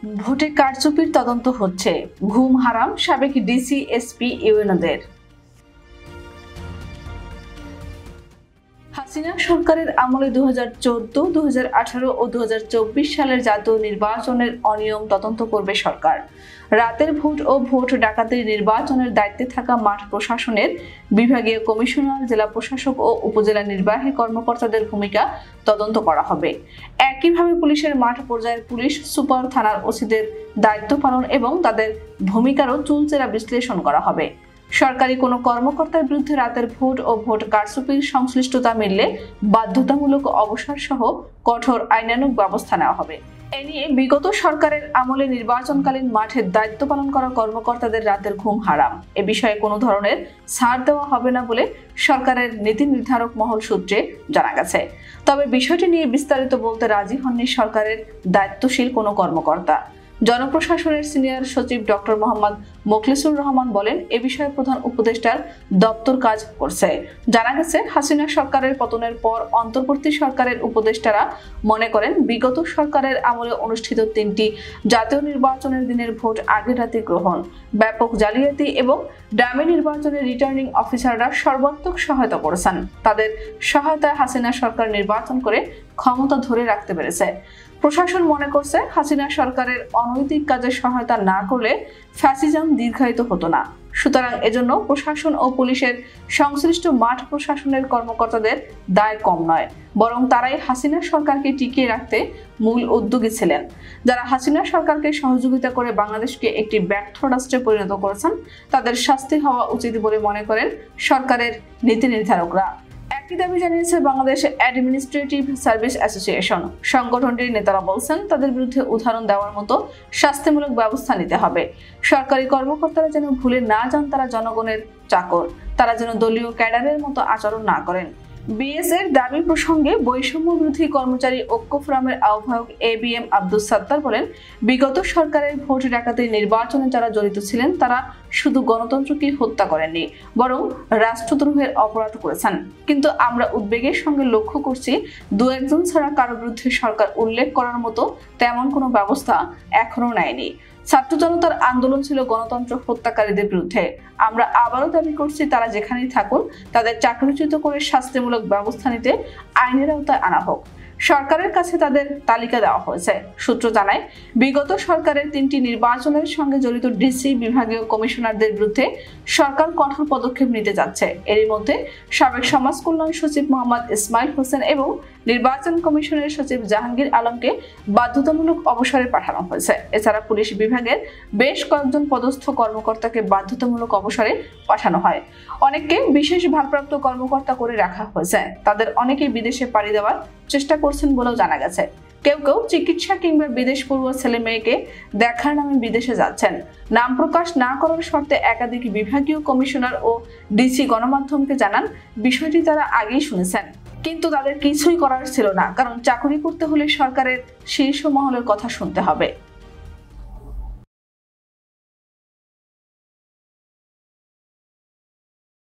ভোটে কারচুপির তদন্ত হচ্ছে, ঘুম হারাম সাবেক ডিসি এসপি ইউএনওদের। হাসিনা সরকারের আমলে 2014, 2018 ও 2024 সালের জাতীয় নির্বাচনের অনিয়ম তদন্ত করবে সরকার। রাতের ভোট ও ভোট ডাকাতির নির্বাচনের দায়িত্বে থাকা মাঠ প্রশাসনের বিভাগীয় কমিশনার, জেলা প্রশাসক ও উপজেলা নির্বাহী কর্মকর্তাদের ভূমিকা তদন্ত করা হবে। একইভাবে পুলিশের মাঠ পর্যায়ের পুলিশ সুপার, থানার ওসিদের দায়িত্ব পালন এবং তাদের ভূমিকারও চুলচেরা বিশ্লেষণ করা হবে। সরকারি কোনো কর্মকর্তার বিরুদ্ধে রাতের ভোট ও ভোট কারচুপির সংশ্লিষ্টতা মিললে বাধ্যতামূলক অবসর সহ কঠোর আইনানুগ ব্যবস্থা নেওয়া হবে। এ নিয়ে বিগত সরকারের আমলে নির্বাচনকালীন মাঠের দায়িত্ব পালন করা কর্মকর্তাদের রাতের ঘুম হারাম। এ বিষয়ে কোনো ধরনের ছাড় দেওয়া হবে না বলে সরকারের নীতি নির্ধারক মহল সূত্রে জানা গেছে। তবে বিষয়টি নিয়ে বিস্তারিত বলতে রাজি হননি সরকারের দায়িত্বশীল কোনো কর্মকর্তা। জনপ্রশাসনের সিনিয়র সচিব ডক্টর মোহাম্মদ মোখলেসুর রহমান বলেন, এ বিষয়ে প্রধান উপদেষ্টার দপ্তর কাজ করছে। জানা গেছে, হাসিনা সরকারের পতনের পর অন্তর্বর্তী সরকারের উপদেষ্টারা মনে করেন বিগত সরকারের আমলে অনুষ্ঠিত 3টি জাতীয় নির্বাচনের দিনের ভোট আগের রাতে গ্রহণ, ব্যাপক জালিয়াতি এবং ডামি নির্বাচনের রিটার্নিং অফিসাররা সর্বাত্মক সহায়তা করেছেন। তাদের সহায়তায় হাসিনা সরকার নির্বাচন করে ক্ষমতা ধরে রাখতে পেরেছে। প্রশাসন মনে করছে, হাসিনা সরকারের অনৈতিক কাজে সহায়তা না করলে ফ্যাসিজম দীর্ঘায়িত হতো না। সুতরাং এজন্য প্রশাসন ও পুলিশের সংশ্লিষ্ট মাঠ প্রশাসনের কর্মকর্তাদের দায় কম নয়, বরং তারাই হাসিনা সরকারকে টিকিয়ে রাখতে মূল উদ্যোগী ছিলেন। যারা হাসিনা সরকারকে সহযোগিতা করে বাংলাদেশকে একটি ব্যর্থ রাষ্ট্রে পরিণত করেছেন, তাদের শাস্তি হওয়া উচিত বলে মনে করেন সরকারের নীতি নির্ধারকরা। একই দাবি জানিয়েছে বাংলাদেশ অ্যাডমিনিস্ট্রেটিভ সার্ভিস অ্যাসোসিয়েশন। সংগঠনটির নেতারা বলছেন, তাদের বিরুদ্ধে উদাহরণ দেওয়ার মতো শাস্তিমূলক ব্যবস্থা নিতে হবে। সরকারি কর্মকর্তারা যেন ভুলে না যান তারা জনগণের চাকর, তারা যেন দলীয় ক্যাডারের মতো আচরণ না করেন। বিএস এর দাবি প্রসঙ্গে বৈষম্য বিরোধী কর্মচারী ঐক্য ফোরামের আহ্বায়ক এবিএম আব্দুস সাত্তার বলেন, বিগত সরকারের ভোট ডাকাতির নির্বাচনে যারা জড়িত ছিলেন তারা শুধু গণতন্ত্রকে হত্যা করেননি, বরং রাষ্ট্রদ্রোহের অপরাধ করেছেন। কিন্তু আমরা উদ্বেগের সঙ্গে লক্ষ্য করছি, 2-1 ছাড়া কারো বিরুদ্ধে সরকার উল্লেখ করার মতো তেমন কোনো ব্যবস্থা এখনো নেয়নি। ছাত্র জনতার আন্দোলন ছিল গণতন্ত্র হত্যাকারীদের বিরুদ্ধে। আমরা আবারও দাবি করছি, তারা যেখানেই থাকুন তাদের চাকরিচ্যুত করে শাস্তিমূলক ব্যবস্থা নিতে আইনের আওতায় আনা হোক। সরকারের কাছে তাদের তালিকা দেওয়া হয়েছে। সূত্র জানায়, বিগত সরকারের 3টি নির্বাচনের সঙ্গে জড়িত ডিসি, বিভাগীয় কমিশনারদের বিরুদ্ধে সরকার কঠোর পদক্ষেপ নিতে যাচ্ছে। এরই মধ্যে সাবেক সমাজ কল্যাণ সচিব মোহাম্মদ ইসমাইল হোসেন এবং নির্বাচন কমিশনের সচিব জাহাঙ্গীর আলমকে বাধ্যতামূলক অবসরে পাঠানো হয়েছে। এছাড়া পুলিশ বিভাগের বেশ কয়েকজন পদস্থ কর্মকর্তাকে বাধ্যতামূলক অবসরে পাঠানো হয়। অনেককে বিশেষ ভারপ্রাপ্ত কর্মকর্তা করে রাখা হয়েছে। তাদের অনেকেই বিদেশে পাড়ি দেওয়ার চেষ্টা করছেন বলেও জানা গেছে। কেউ কেউ চিকিৎসা কিংবা বিদেশ পড়ুয়া ছেলে মেয়েকে দেখার নামে বিদেশে যাচ্ছেন। নাম প্রকাশ না করার শর্তে একাধিক বিভাগীয় কমিশনার ও ডিসি গণমাধ্যমকে জানান, বিষয়টি তারা আগেই শুনেছেন, কিন্তু তাদের কিছুই করার ছিল না, কারণ চাকরি করতে হলে সরকারের শীর্ষ মহলের কথা শুনতে হবে।